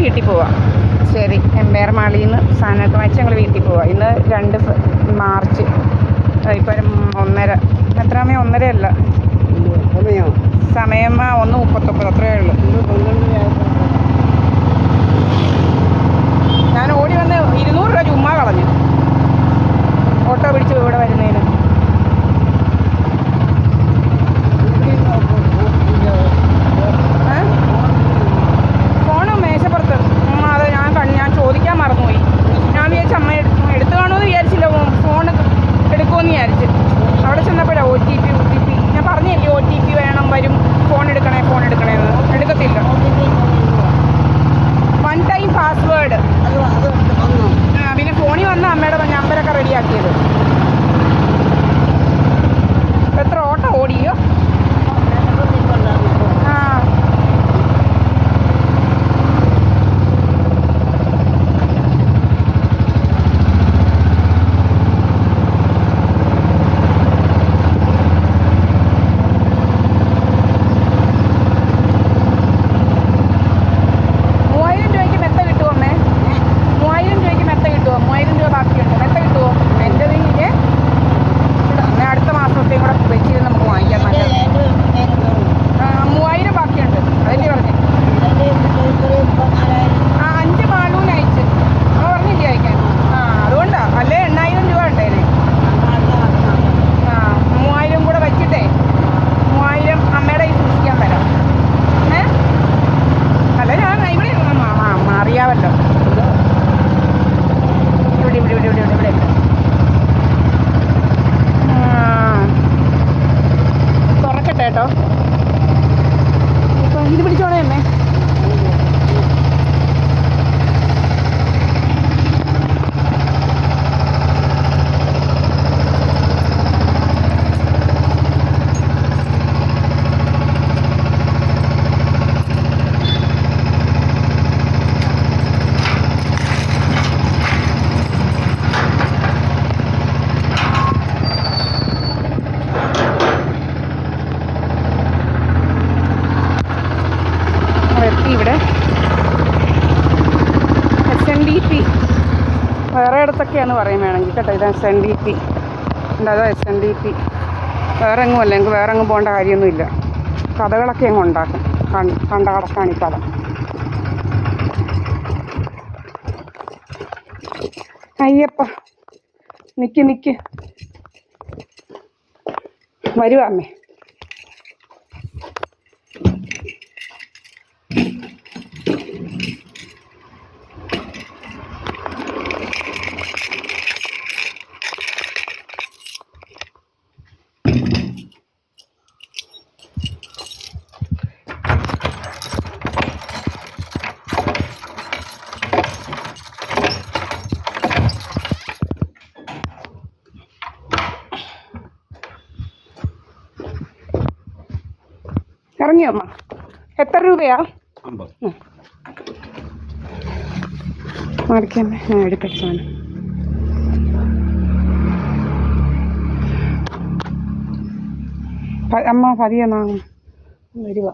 വീട്ടിൽ പോവാം. ശരി, എംപയർ മാളിൽ നിന്ന് സാധനമൊക്കെ വാങ്ങിച്ച് ഞങ്ങൾ വീട്ടിൽ പോവാം. ഇന്ന് 2 മാർച്ച്. ഇപ്പം 1:30. എത്രയാമേ? 1:30 അല്ല, സമയം 1:39. അത്രയേ ഉള്ളൂ. ഞാൻ ഓടി വന്ന് 200 രൂപ ചുമ്മാ കളഞ്ഞു ഓട്ടോ പിടിച്ച് ഇവിടെ വരുന്നതിന്. ഫോണ് മേശപ്പുറത്ത്. അത് ഞാൻ ചോദിക്കാൻ മറന്നുപോയി. ഞാൻ വിചാരിച്ചു അമ്മ എടുത്തു കാണുമെന്ന് വിചാരിച്ചില്ല. ഫോൺ എടുക്കുമെന്ന് വിചാരിച്ച് അവിടെ ചെന്നപ്പോഴാണ് OTP ഞാൻ പറഞ്ഞില്ലേ, OTP വേണം, വരും, ഫോൺ എടുക്കണേന്ന്. എടുക്കത്തില്ല. 1 ടൈം പാസ്വേഡ്. പിന്നെ ഫോണിൽ വന്ന അമ്മയുടെ നമ്പരൊക്കെ റെഡിയാക്കിയത്. എത്ര ഓട്ടം ഓടിയോ? ആ, കേട്ടോ. ഇപ്പം ഇത് പിടിച്ചോണേ അമ്മേ. ഇവിടെ SNDP വേറെ ഇടത്തൊക്കെയാണെന്ന് പറയും വേണമെങ്കിൽ കേട്ടോ. ഇത് SNDP ഉണ്ട്. അതോ SNDP വേറെ എങ്ങും അല്ല. എനിക്ക് വേറെ എങ്ങും പോകേണ്ട കാര്യമൊന്നുമില്ല. കഥകളൊക്കെ അങ്ങ് ഉണ്ടാക്കും. കണ്ട കടക്കാണ് ഈ കഥ. അയ്യപ്പ നിക്ക് വരുവാ അമ്മേ. ഇറങ്ങിയോ അമ്മ? എത്ര രൂപയാ? 50. മാറിക്കമ്മേ, ഞാൻ എടുക്കട്ടെ സാധനം. അമ്മ പതിയെ നാങ്ങും വരുക.